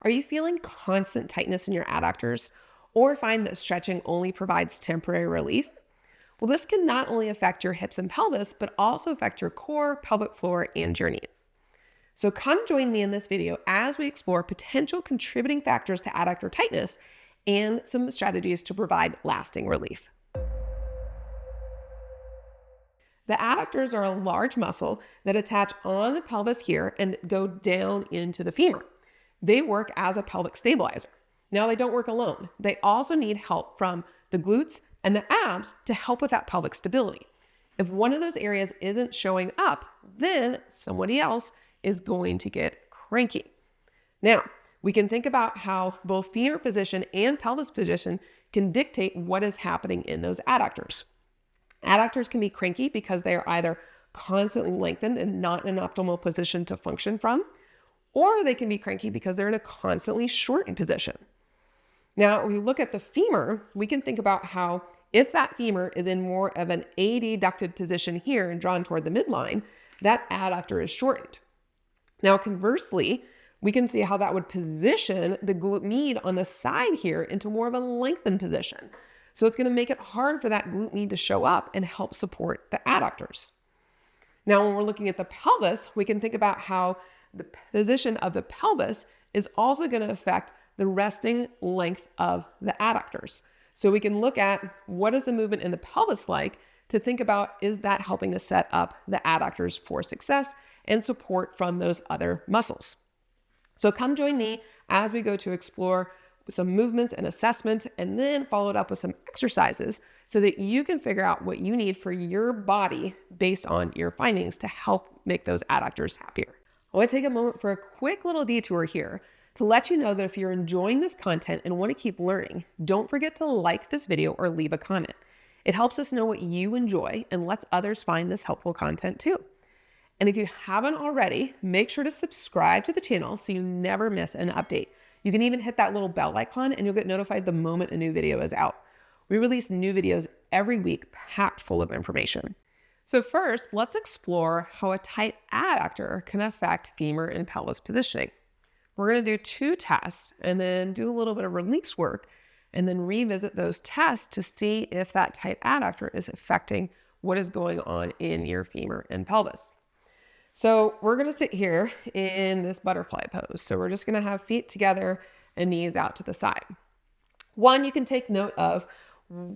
Are you feeling constant tightness in your adductors or find that stretching only provides temporary relief? Well, this can not only affect your hips and pelvis, but also affect your core, pelvic floor, and your knees. So come join me in this video as we explore potential contributing factors to adductor tightness and some strategies to provide lasting relief. The adductors are a large muscle that attach on the pelvis here and go down into the femur. They work as a pelvic stabilizer. Now, they don't work alone. They also need help from the glutes and the abs to help with that pelvic stability. If one of those areas isn't showing up, then somebody else is going to get cranky. Now, we can think about how both femur position and pelvis position can dictate what is happening in those adductors. Adductors can be cranky because they are either constantly lengthened and not in an optimal position to function from, or they can be cranky because they're in a constantly shortened position. Now, when we look at the femur, we can think about how if that femur is in more of an adducted position here and drawn toward the midline, that adductor is shortened. Now, conversely, we can see how that would position the glute med on the side here into more of a lengthened position. So it's going to make it hard for that glute med to show up and help support the adductors. Now, when we're looking at the pelvis, we can think about how the position of the pelvis is also going to affect the resting length of the adductors. So we can look at what is the movement in the pelvis like to think about, is that helping to set up the adductors for success and support from those other muscles? So come join me as we go to explore some movements and assessment, and then follow it up with some exercises so that you can figure out what you need for your body based on your findings to help make those adductors happier. I want to take a moment for a quick little detour here to let you know that if you're enjoying this content and want to keep learning, don't forget to like this video or leave a comment. It helps us know what you enjoy and lets others find this helpful content too. And if you haven't already, make sure to subscribe to the channel so you never miss an update. You can even hit that little bell icon and you'll get notified the moment a new video is out. We release new videos every week packed full of information. So first, let's explore how a tight adductor can affect femur and pelvis positioning. We're going to do 2 tests and then do a little bit of release work and then revisit those tests to see if that tight adductor is affecting what is going on in your femur and pelvis. So we're going to sit here in this butterfly pose. So we're just going to have feet together and knees out to the side. One, you can take note of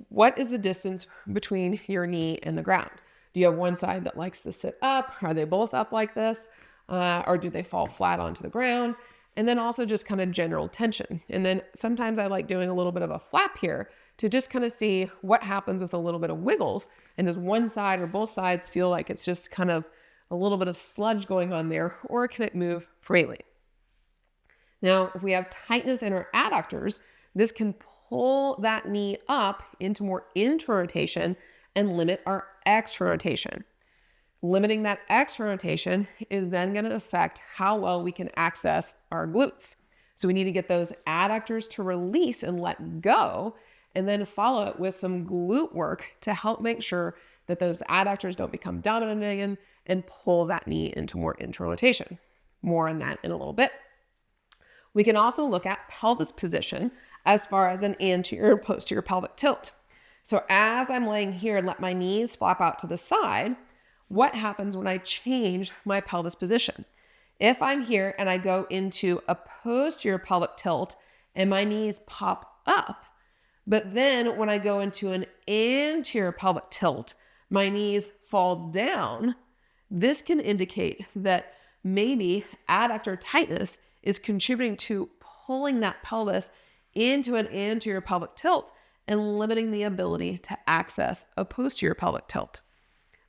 what is the distance between your knee and the ground. Do you have one side that likes to sit up? Are they both up like this? Or do they fall flat onto the ground? And then also just kind of general tension. And then sometimes I like doing a little bit of a flap here to just kind of see what happens with a little bit of wiggles. And does one side or both sides feel like it's just kind of a little bit of sludge going on there, or can it move freely? Now, if we have tightness in our adductors, this can pull that knee up into more intra-rotation and limit our extra-rotation. Limiting that extra-rotation is then going to affect how well we can access our glutes. So we need to get those adductors to release and let go, and then follow it with some glute work to help make sure that those adductors don't become dominant again and pull that knee into more intra-rotation. More on that in a little bit. We can also look at pelvis position as far as an anterior and posterior pelvic tilt. So as I'm laying here and let my knees flap out to the side, what happens when I change my pelvis position? If I'm here and I go into a posterior pelvic tilt and my knees pop up, but then when I go into an anterior pelvic tilt, my knees fall down, this can indicate that maybe adductor tightness is contributing to pulling that pelvis into an anterior pelvic tilt and limiting the ability to access a posterior pelvic tilt.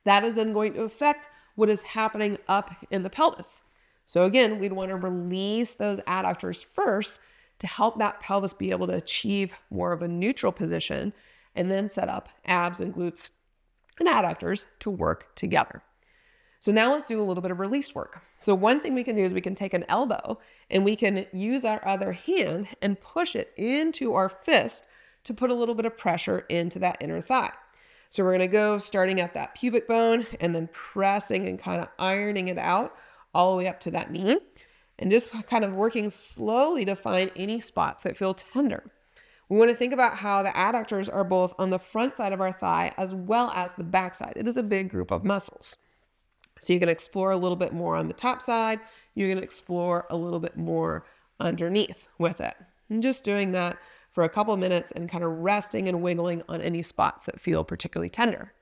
That is then going to affect what is happening up in the pelvis. So again, we'd want to release those adductors first to help that pelvis be able to achieve more of a neutral position, and then set up abs and glutes and adductors to work together. So now let's do a little bit of release work. So one thing we can do is we can take an elbow and we can use our other hand and push it into our fist to put a little bit of pressure into that inner thigh. So we're going to go starting at that pubic bone and then pressing and kind of ironing it out all the way up to that knee. and just kind of working slowly to find any spots that feel tender. We want to think about how the adductors are both on the front side of our thigh as well as the back side. It is a big group of muscles. So you can explore a little bit more on the top side. You're going to explore a little bit more underneath with it. And just doing that for a couple minutes and kind of resting and wiggling on any spots that feel particularly tender.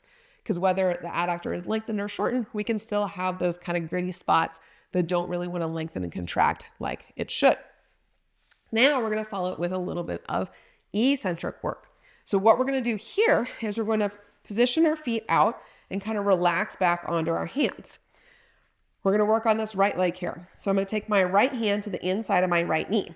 Because whether the adductor is lengthened or shortened, we can still have those kind of gritty spots that don't really want to lengthen and contract like it should. Now we're going to follow it with a little bit of eccentric work. So what we're going to do here is we're going to position our feet out and kind of relax back onto our hands. We're going to work on this right leg here. So I'm going to take my right hand to the inside of my right knee.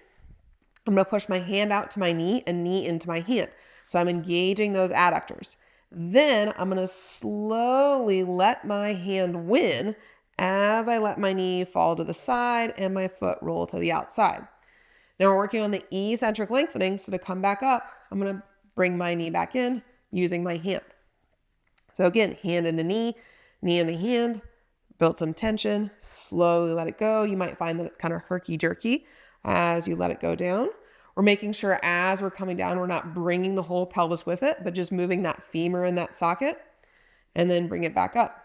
I'm going to push my hand out to my knee and knee into my hand. So I'm engaging those adductors. Then I'm going to slowly let my hand win as I let my knee fall to the side and my foot roll to the outside. Now we're working on the eccentric lengthening. So to come back up, I'm going to bring my knee back in using my hand. So again, hand into knee into hand, build some tension, slowly let it go. You might find that it's kind of herky-jerky as you let it go down. We're making sure as we're coming down, we're not bringing the whole pelvis with it, but just moving that femur in that socket and then bring it back up.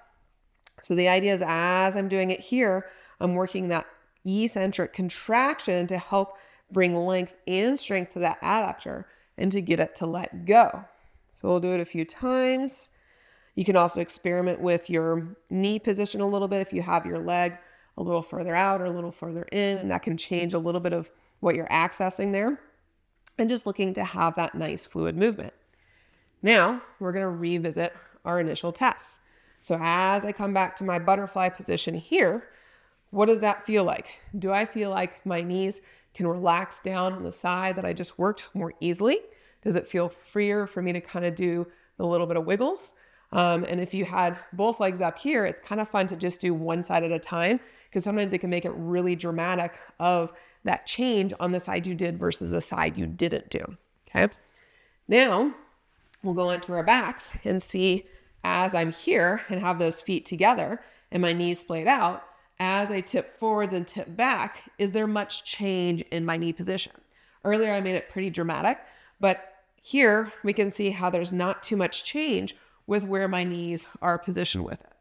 So the idea is as I'm doing it here, I'm working that eccentric contraction to help bring length and strength to that adductor and to get it to let go. So we'll do it a few times. You can also experiment with your knee position a little bit if you have your leg a little further out or a little further in, and that can change a little bit of what you're accessing there. And just looking to have that nice fluid movement. Now we're going to revisit our initial tests. So as I come back to my butterfly position here, what does that feel like? Do I feel like my knees can relax down on the side that I just worked more easily? Does it feel freer for me to kind of do a little bit of wiggles? And if you had both legs up here, it's kind of fun to just do one side at a time, because sometimes it can make it really dramatic of that change on the side you did versus the side you didn't do. Okay. Now we'll go onto our backs and see as I'm here and have those feet together and my knees splayed out, as I tip forward and tip back, is there much change in my knee position? Earlier, I made it pretty dramatic, but here we can see how there's not too much change with where my knees are positioned with it.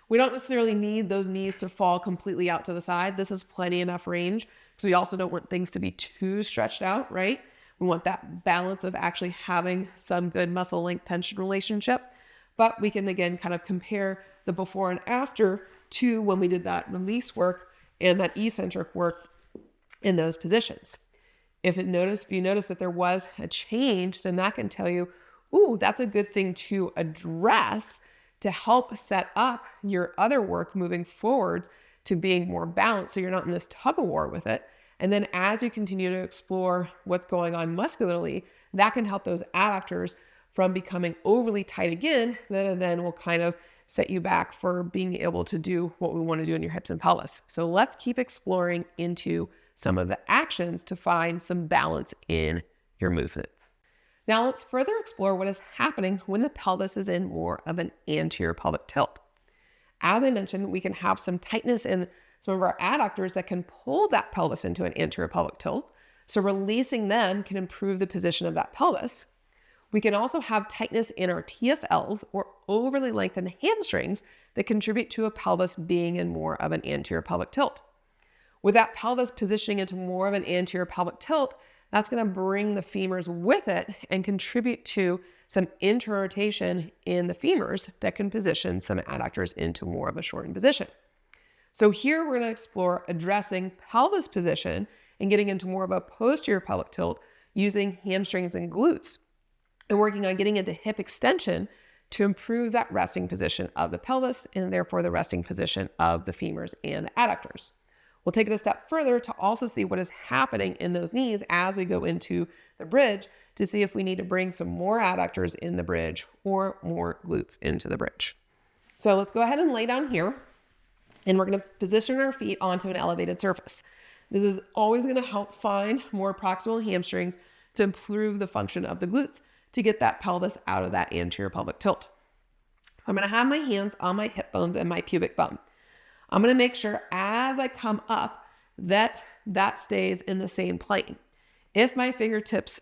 We don't necessarily need those knees to fall completely out to the side. This is plenty enough range because we also don't want things to be too stretched out, right? We want that balance of actually having some good muscle length tension relationship. But we can, again, kind of compare the before and after to when we did that release work and that eccentric work in those positions. If you notice that there was a change, then that can tell you, ooh, that's a good thing to address to help set up your other work moving forwards to being more balanced so you're not in this tug of war with it. And then as you continue to explore what's going on muscularly, that can help those adductors from becoming overly tight again, that then will kind of set you back for being able to do what we want to do in your hips and pelvis. So let's keep exploring into some of the actions to find some balance in your movements. Now let's further explore what is happening when the pelvis is in more of an anterior pelvic tilt. As I mentioned, we can have some tightness in some of our adductors that can pull that pelvis into an anterior pelvic tilt. So releasing them can improve the position of that pelvis. We can also have tightness in our TFLs or overly lengthened hamstrings that contribute to a pelvis being in more of an anterior pelvic tilt. With that pelvis positioning into more of an anterior pelvic tilt, that's going to bring the femurs with it and contribute to some interrotation in the femurs that can position some adductors into more of a shortened position. So here we're going to explore addressing pelvis position and getting into more of a posterior pelvic tilt using hamstrings and glutes, and working on getting into hip extension to improve that resting position of the pelvis and therefore the resting position of the femurs and the adductors. We'll take it a step further to also see what is happening in those knees as we go into the bridge to see if we need to bring some more adductors in the bridge or more glutes into the bridge. So let's go ahead and lay down here, and we're going to position our feet onto an elevated surface. This is always going to help find more proximal hamstrings to improve the function of the glutes to get that pelvis out of that anterior pelvic tilt. I'm going to have my hands on my hip bones and my pubic bone. I'm going to make sure as I come up that stays in the same plane. If my fingertips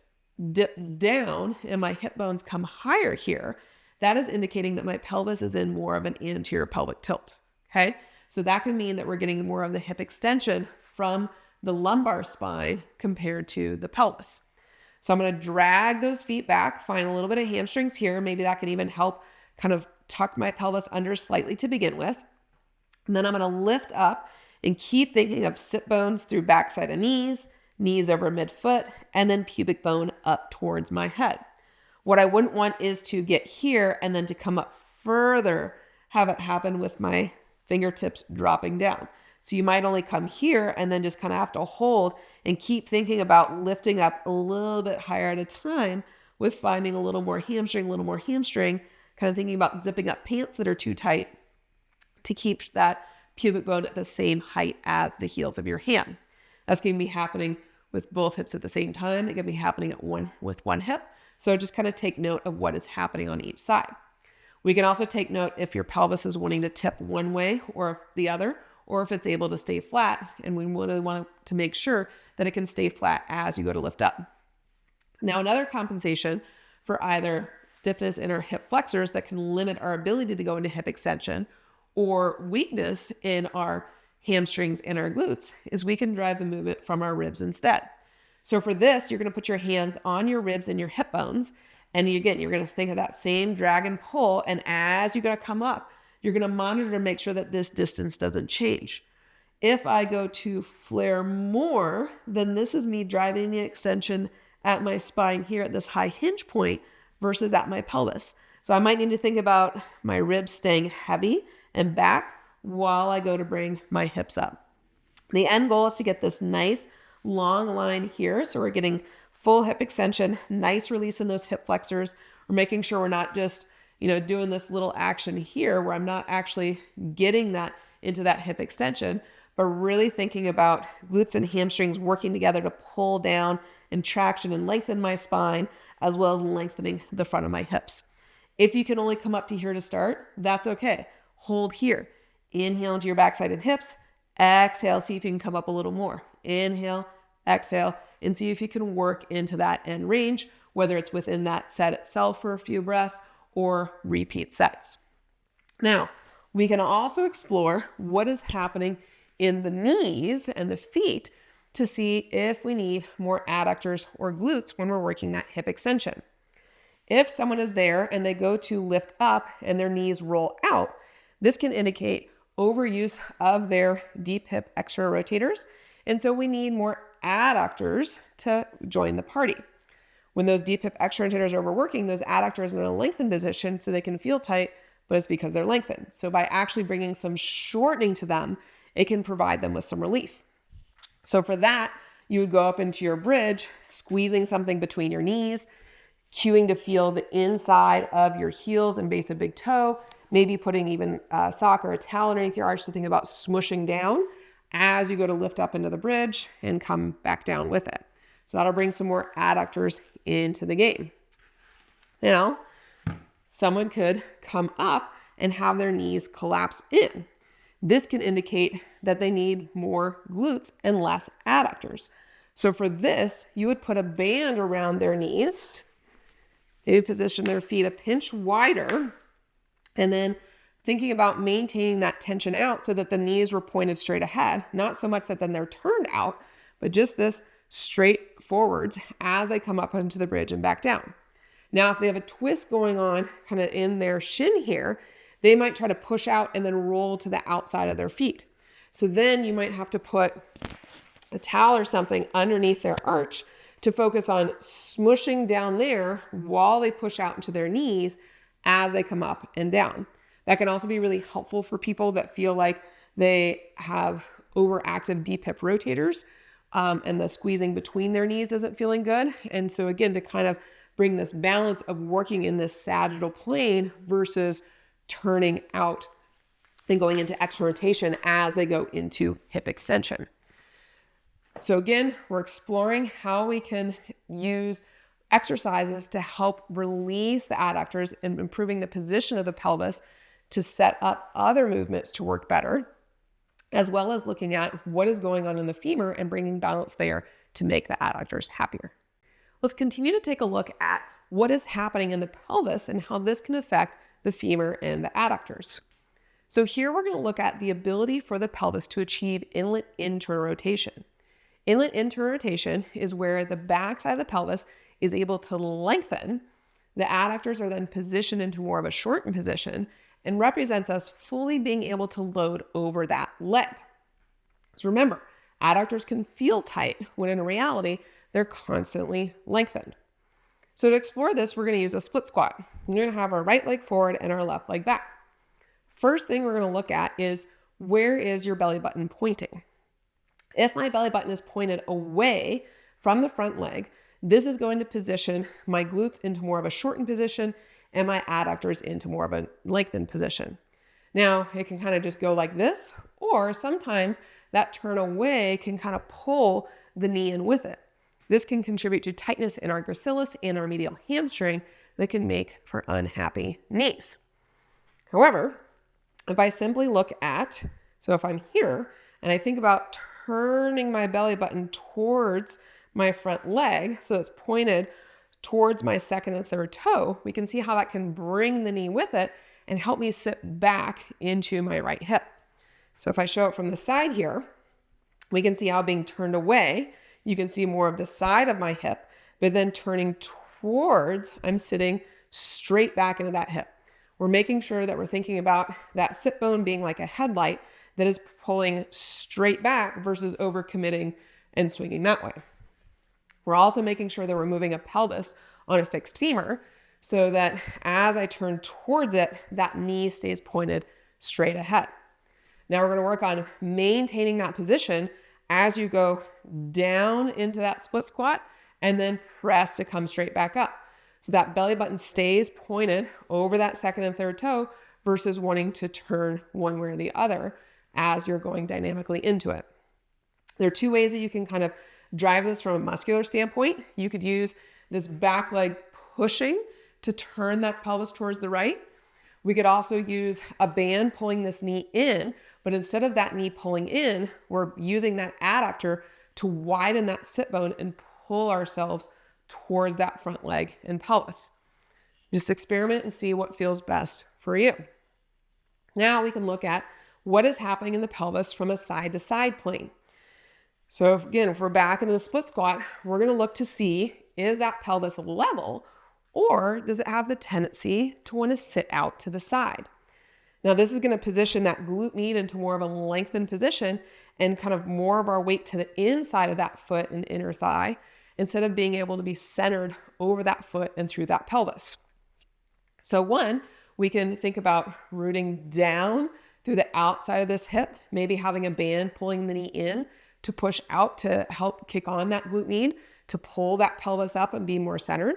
dip down and my hip bones come higher here, that is indicating that my pelvis is in more of an anterior pelvic tilt. Okay. So that can mean that we're getting more of the hip extension from the lumbar spine compared to the pelvis. So I'm going to drag those feet back, find a little bit of hamstrings here. Maybe that can even help kind of tuck my pelvis under slightly to begin with. And then I'm going to lift up and keep thinking of sit bones through backside of knees, knees over midfoot, and then pubic bone up towards my head. What I wouldn't want is to get here and then to come up further, have it happen with my fingertips dropping down. So you might only come here and then just kind of have to hold and keep thinking about lifting up a little bit higher at a time with finding a little more hamstring, kind of thinking about zipping up pants that are too tight to keep that pubic bone at the same height as the heels of your hand. That's going to be happening with both hips at the same time. It can be happening with one hip. So just kind of take note of what is happening on each side. We can also take note if your pelvis is wanting to tip one way or the other, or if it's able to stay flat, and we really want to make sure that it can stay flat as you go to lift up. Now, another compensation for either stiffness in our hip flexors that can limit our ability to go into hip extension or weakness in our hamstrings and our glutes is we can drive the movement from our ribs instead. So for this, you're going to put your hands on your ribs and your hip bones. And again, you're going to think of that same drag and pull. And as you're going to come up, you're going to monitor to make sure that this distance doesn't change. If I go to flare more, then this is me driving the extension at my spine here at this high hinge point versus at my pelvis. So I might need to think about my ribs staying heavy and back while I go to bring my hips up. The end goal is to get this nice long line here. So we're getting full hip extension, nice release in those hip flexors. We're making sure we're not just, doing this little action here where I'm not actually getting that into that hip extension, but really thinking about glutes and hamstrings working together to pull down and traction and lengthen my spine, as well as lengthening the front of my hips. If you can only come up to here to start, that's okay. Hold here. Inhale into your backside and hips. Exhale, see if you can come up a little more. Inhale, exhale, and see if you can work into that end range, whether it's within that set itself for a few breaths or repeat sets. Now, we can also explore what is happening in the knees and the feet to see if we need more adductors or glutes when we're working that hip extension. If someone is there and they go to lift up and their knees roll out, this can indicate overuse of their deep hip external rotators. And so we need more adductors to join the party. When those deep hip external rotators are overworking, those adductors are in a lengthened position so they can feel tight, but it's because they're lengthened. So by actually bringing some shortening to them, it can provide them with some relief. So for that, you would go up into your bridge, squeezing something between your knees, cueing to feel the inside of your heels and base of big toe, maybe putting even a sock or a towel underneath your arch to think about smushing down as you go to lift up into the bridge and come back down with it. So that'll bring some more adductors into the game. Now, someone could come up and have their knees collapse in. This can indicate that they need more glutes and less adductors. So for this, you would put a band around their knees, maybe position their feet a pinch wider, and then thinking about maintaining that tension out so that the knees were pointed straight ahead, not so much that then they're turned out, but just this straight forwards as they come up into the bridge and back down. Now, if they have a twist going on kind of in their shin here, they might try to push out and then roll to the outside of their feet. So then you might have to put a towel or something underneath their arch to focus on smushing down there while they push out into their knees as they come up and down. That can also be really helpful for people that feel like they have overactive deep hip rotators and the squeezing between their knees isn't feeling good. And so again, to kind of bring this balance of working in this sagittal plane versus turning out and going into external rotation as they go into hip extension. So again, we're exploring how we can use exercises to help release the adductors and improving the position of the pelvis to set up other movements to work better. as well as looking at what is going on in the femur and bringing balance there to make the adductors happier. Let's continue to take a look at what is happening in the pelvis and how this can affect the femur and the adductors. So here we're going to look at the ability for the pelvis to achieve inlet internal rotation. Inlet internal rotation is where the backside of the pelvis is able to lengthen. The adductors are then positioned into more of a shortened position and represents us fully being able to load over that leg. So remember, adductors can feel tight when in reality, they're constantly lengthened. So to explore this, we're going to use a split squat. We're going to have our right leg forward and our left leg back. First thing we're going to look at is, where is your belly button pointing? If my belly button is pointed away from the front leg, this is going to position my glutes into more of a shortened position and my adductors into more of a lengthened position. Now, it can kind of just go like this, or sometimes that turn away can kind of pull the knee in with it. This can contribute to tightness in our gracilis and our medial hamstring that can make for unhappy knees. However, if I simply look at, so if I'm here and I think about turning my belly button towards my front leg, so it's pointed towards my second and third toe, we can see how that can bring the knee with it and help me sit back into my right hip. So if I show it from the side here, we can see how being turned away, you can see more of the side of my hip, but then turning towards, I'm sitting straight back into that hip. We're making sure that we're thinking about that sit bone being like a headlight that is pulling straight back versus overcommitting and swinging that way. We're also making sure that we're moving a pelvis on a fixed femur so that as I turn towards it, that knee stays pointed straight ahead. Now we're going to work on maintaining that position as you go down into that split squat and then press to come straight back up. So that belly button stays pointed over that second and third toe versus wanting to turn one way or the other as you're going dynamically into it. There are two ways that you can kind of drive this from a muscular standpoint. You could use this back leg pushing to turn that pelvis towards the right. We could also use a band pulling this knee in, but instead of that knee pulling in, we're using that adductor to widen that sit bone and pull ourselves towards that front leg and pelvis. Just experiment and see what feels best for you. Now we can look at what is happening in the pelvis from a side to side plane. So if we're back into the split squat, we're going to look to see, is that pelvis level or does it have the tendency to want to sit out to the side? Now this is going to position that glute med into more of a lengthened position and kind of more of our weight to the inside of that foot and inner thigh instead of being able to be centered over that foot and through that pelvis. So one, we can think about rooting down through the outside of this hip, maybe having a band pulling the knee in to push out to help kick on that glute med, to pull that pelvis up and be more centered,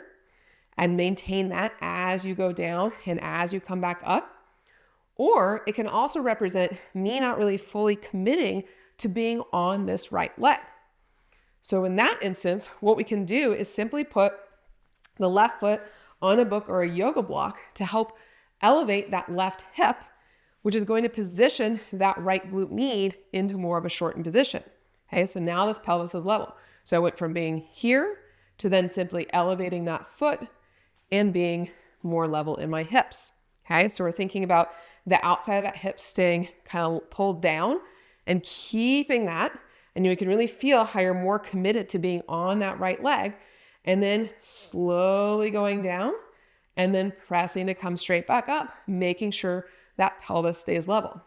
and maintain that as you go down and as you come back up. Or it can also represent me not really fully committing to being on this right leg. So in that instance, what we can do is simply put the left foot on a book or a yoga block to help elevate that left hip, which is going to position that right glute med into more of a shortened position. Okay, so now this pelvis is level. So I went from being here to then simply elevating that foot and being more level in my hips. Okay, so we're thinking about the outside of that hip staying kind of pulled down and keeping that. And you can really feel how you're more committed to being on that right leg and then slowly going down and then pressing to come straight back up, making sure that pelvis stays level.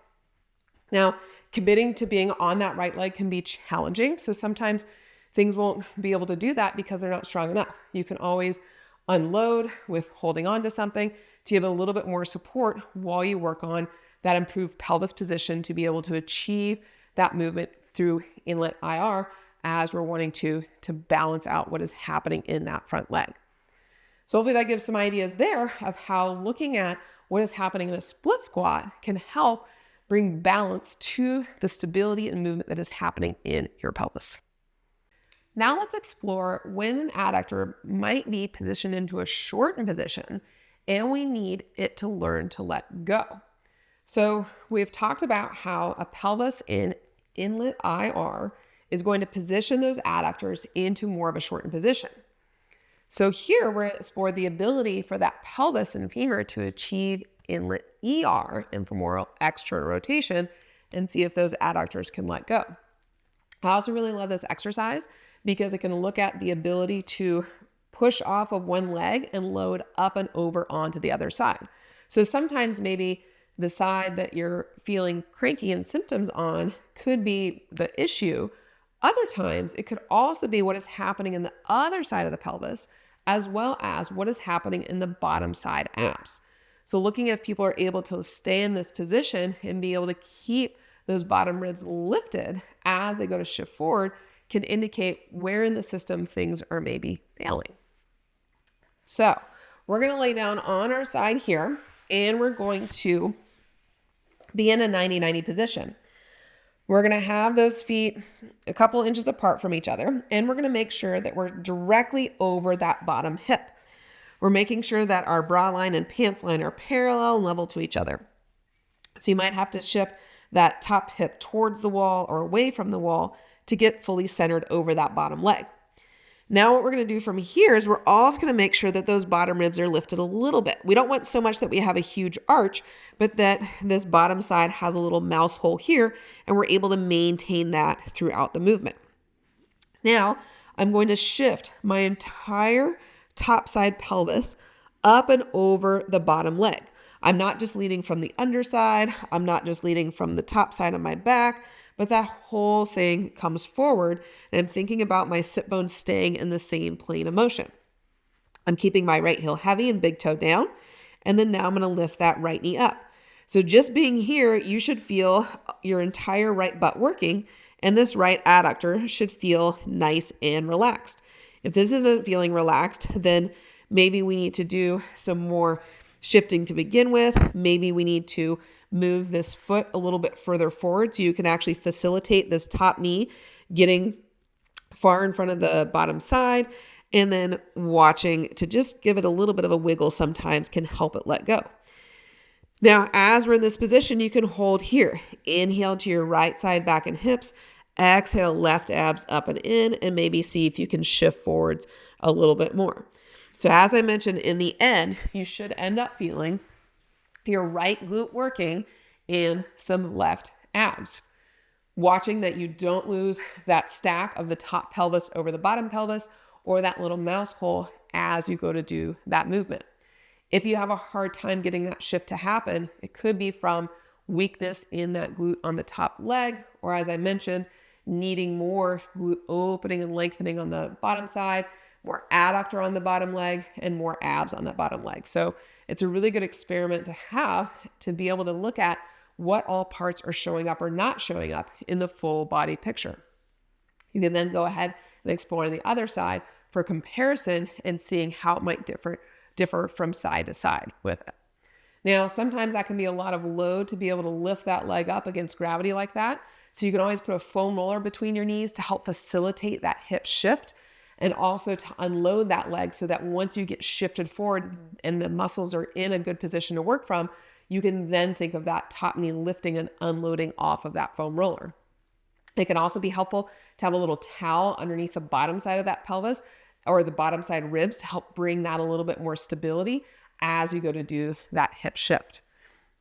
Now, committing to being on that right leg can be challenging. So sometimes things won't be able to do that because they're not strong enough. You can always unload with holding on to something to give a little bit more support while you work on that improved pelvis position to be able to achieve that movement through inlet IR as we're wanting to balance out what is happening in that front leg. So hopefully that gives some ideas there of how looking at what is happening in a split squat can help bring balance to the stability and movement that is happening in your pelvis. Now let's explore when an adductor might be positioned into a shortened position and we need it to learn to let go. So we've talked about how a pelvis in inlet IR is going to position those adductors into more of a shortened position. So here we're going to explore the ability for that pelvis and femur to achieve inlet ER, infemoral external rotation, and see if those adductors can let go. I also really love this exercise because it can look at the ability to push off of one leg and load up and over onto the other side. So sometimes maybe the side that you're feeling cranky and symptoms on could be the issue. Other times it could also be what is happening in the other side of the pelvis, as well as what is happening in the bottom side abs. So looking if people are able to stay in this position and be able to keep those bottom ribs lifted as they go to shift forward can indicate where in the system things are maybe failing. So we're going to lay down on our side here, and we're going to be in a 90-90 position. We're going to have those feet a couple inches apart from each other, and we're going to make sure that we're directly over that bottom hip. We're making sure that our bra line and pants line are parallel and level to each other. So you might have to shift that top hip towards the wall or away from the wall to get fully centered over that bottom leg. Now what we're going to do from here is we're also going to make sure that those bottom ribs are lifted a little bit. We don't want so much that we have a huge arch, but that this bottom side has a little mouse hole here, and we're able to maintain that throughout the movement. Now I'm going to shift my entire top side pelvis up and over the bottom leg. I'm not just leading from the underside. I'm not just leading from the top side of my back, but that whole thing comes forward, and I'm thinking about my sit bones staying in the same plane of motion. I'm keeping my right heel heavy and big toe down, and then now I'm going to lift that right knee up. So just being here, you should feel your entire right butt working, and this right adductor should feel nice and relaxed. If this isn't feeling relaxed, then maybe we need to do some more shifting to begin with. Maybe we need to move this foot a little bit further forward so you can actually facilitate this top knee getting far in front of the bottom side, and then watching to just give it a little bit of a wiggle sometimes can help it let go. Now, as we're in this position, you can hold here. Inhale to your right side, back and hips. Exhale, left abs up and in, and maybe see if you can shift forwards a little bit more. So as I mentioned, in the end, you should end up feeling your right glute working and some left abs. Watching that you don't lose that stack of the top pelvis over the bottom pelvis or that little mouse hole as you go to do that movement. If you have a hard time getting that shift to happen, it could be from weakness in that glute on the top leg, or as I mentioned, needing more glute opening and lengthening on the bottom side, more adductor on the bottom leg, and more abs on that bottom leg. So it's a really good experiment to have to be able to look at what all parts are showing up or not showing up in the full body picture. You can then go ahead and explore on the other side for comparison and seeing how it might differ from side to side with it. Now, sometimes that can be a lot of load to be able to lift that leg up against gravity like that. So you can always put a foam roller between your knees to help facilitate that hip shift, and also to unload that leg so that once you get shifted forward and the muscles are in a good position to work from, you can then think of that top knee lifting and unloading off of that foam roller. It can also be helpful to have a little towel underneath the bottom side of that pelvis or the bottom side ribs to help bring that a little bit more stability as you go to do that hip shift.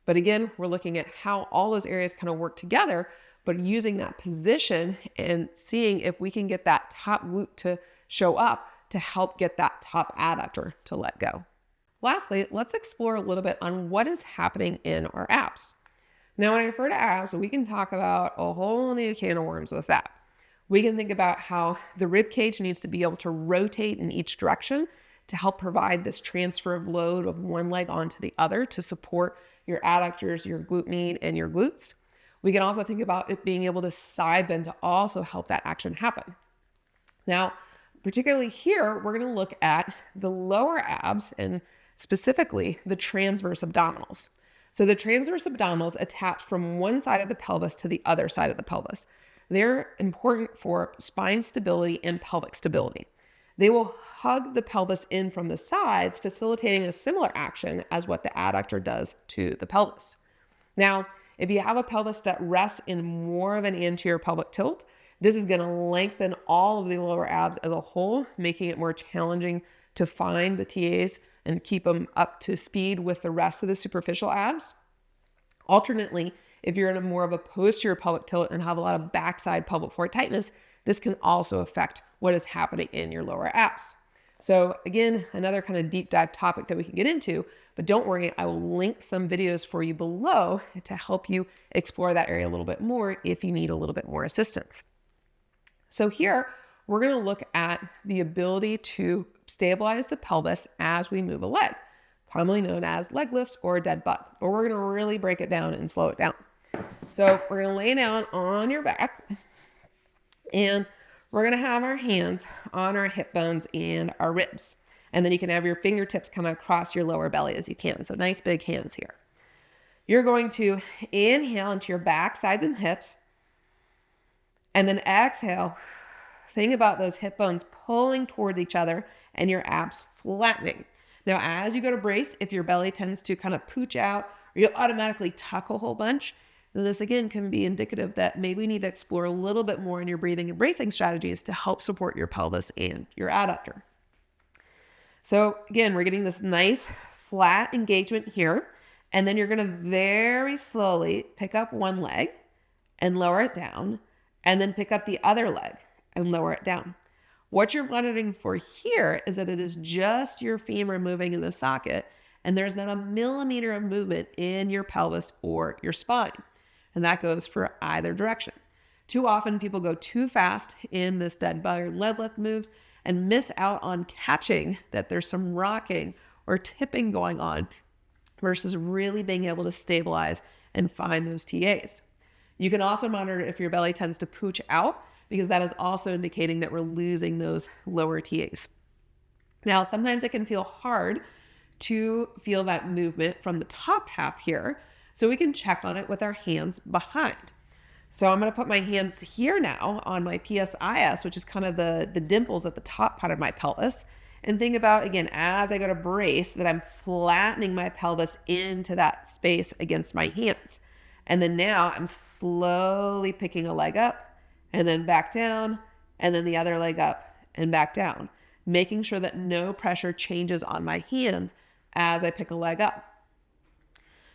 But again, we're looking at how all those areas kind of work together, but using that position and seeing if we can get that top glute to show up to help get that top adductor to let go. Lastly, let's explore a little bit on what is happening in our abs. Now, when I refer to abs, we can talk about a whole new can of worms with that. We can think about how the rib cage needs to be able to rotate in each direction to help provide this transfer of load of one leg onto the other to support your adductors, your glute med, and your glutes. We can also think about it being able to side bend to also help that action happen. Now, particularly here, we're going to look at the lower abs and specifically the transverse abdominals. So the transverse abdominals attach from one side of the pelvis to the other side of the pelvis. They're important for spine stability and pelvic stability. They will hug the pelvis in from the sides, facilitating a similar action as what the adductor does to the pelvis. Now, if you have a pelvis that rests in more of an anterior pelvic tilt, this is going to lengthen all of the lower abs as a whole, making it more challenging to find the TAs and keep them up to speed with the rest of the superficial abs. Alternately, if you're in a more of a posterior pelvic tilt and have a lot of backside pelvic floor tightness, this can also affect what is happening in your lower abs. So again, another kind of deep dive topic that we can get into, but don't worry, I will link some videos for you below to help you explore that area a little bit more if you need a little bit more assistance. So here, we're going to look at the ability to stabilize the pelvis as we move a leg, commonly known as leg lifts or dead bug, but we're going to really break it down and slow it down. So we're going to lay down on your back, and we're going to have our hands on our hip bones and our ribs. And then you can have your fingertips come across your lower belly as you can. So nice big hands here. You're going to inhale into your back, sides, and hips. And then exhale. Think about those hip bones pulling towards each other and your abs flattening. Now, as you go to brace, if your belly tends to kind of pooch out or you'll automatically tuck a whole bunch, this again can be indicative that maybe we need to explore a little bit more in your breathing and bracing strategies to help support your pelvis and your adductor. So again, we're getting this nice flat engagement here, and then you're going to very slowly pick up one leg and lower it down, and then pick up the other leg and lower it down. What you're monitoring for here is that it is just your femur moving in the socket, and there's not a millimeter of movement in your pelvis or your spine. And that goes for either direction. Too often people go too fast in this dead bug or leg lift moves and miss out on catching that there's some rocking or tipping going on versus really being able to stabilize and find those TAs. You can also monitor if your belly tends to pooch out, because that is also indicating that we're losing those lower TAs. Now, sometimes it can feel hard to feel that movement from the top half here, so we can check on it with our hands behind. So I'm going to put my hands here now on my PSIS, which is kind of the dimples at the top part of my pelvis. And think about, again, as I go to brace, that I'm flattening my pelvis into that space against my hands. And then now I'm slowly picking a leg up and then back down, and then the other leg up and back down, making sure that no pressure changes on my hands as I pick a leg up.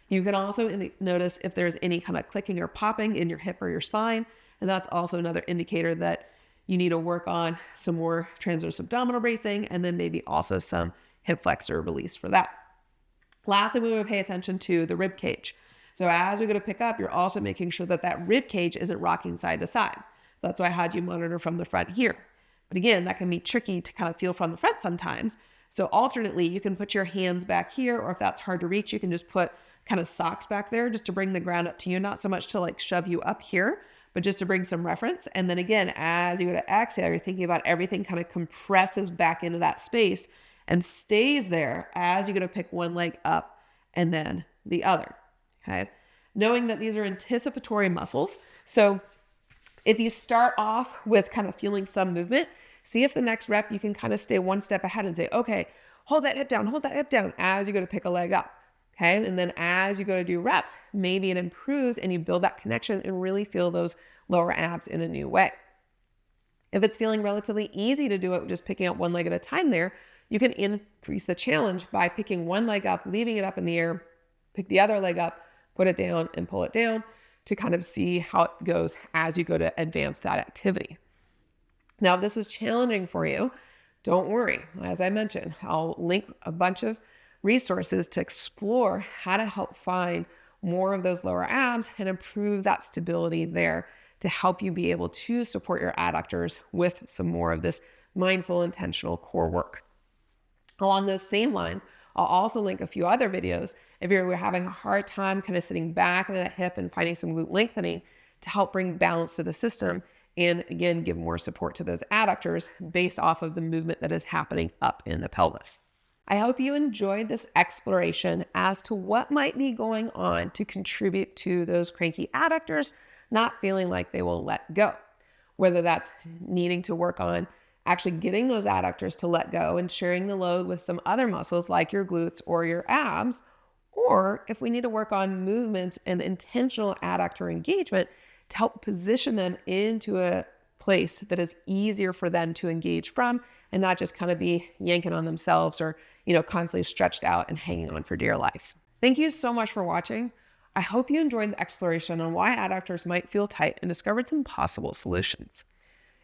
You can also notice if there's any kind of clicking or popping in your hip or your spine, and that's also another indicator that you need to work on some more transverse abdominal bracing, and then maybe also some hip flexor release for that. Lastly, we would pay attention to the rib cage. So as we go to pick up, you're also making sure that that rib cage isn't rocking side to side. That's why I had you monitor from the front here. But again, that can be tricky to kind of feel from the front sometimes. So alternately, you can put your hands back here, or if that's hard to reach, you can just put kind of socks back there just to bring the ground up to you, not so much to like shove you up here, but just to bring some reference. And then again, as you go to exhale, you're thinking about everything kind of compresses back into that space and stays there as you go to pick one leg up and then the other, okay? Knowing that these are anticipatory muscles. So if you start off with kind of feeling some movement, see if the next rep you can kind of stay one step ahead and say, okay, hold that hip down as you go to pick a leg up. Okay. And then as you go to do reps, maybe it improves and you build that connection and really feel those lower abs in a new way. If it's feeling relatively easy to do it, just picking up one leg at a time there, you can increase the challenge by picking one leg up, leaving it up in the air, pick the other leg up, put it down and pull it down to kind of see how it goes as you go to advance that activity. Now, if this was challenging for you, don't worry. As I mentioned, I'll link a bunch of resources to explore how to help find more of those lower abs and improve that stability there to help you be able to support your adductors with some more of this mindful, intentional core work. Along those same lines, I'll also link a few other videos if you're having a hard time kind of sitting back in that hip and finding some glute lengthening to help bring balance to the system and again, give more support to those adductors based off of the movement that is happening up in the pelvis. I hope you enjoyed this exploration as to what might be going on to contribute to those cranky adductors not feeling like they will let go. Whether that's needing to work on actually getting those adductors to let go and sharing the load with some other muscles like your glutes or your abs, or if we need to work on movements and intentional adductor engagement to help position them into a place that is easier for them to engage from and not just kind of be yanking on themselves or, constantly stretched out and hanging on for dear life. Thank you so much for watching. I hope you enjoyed the exploration on why adductors might feel tight and discovered some possible solutions.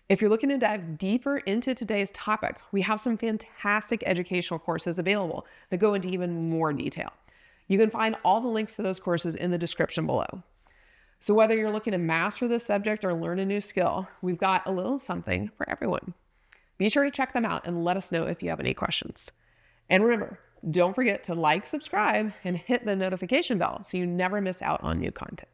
If you're looking to dive deeper into today's topic, we have some fantastic educational courses available that go into even more detail. You can find all the links to those courses in the description below. So whether you're looking to master this subject or learn a new skill, we've got a little something for everyone. Be sure to check them out and let us know if you have any questions. And remember, don't forget to like, subscribe, and hit the notification bell so you never miss out on new content.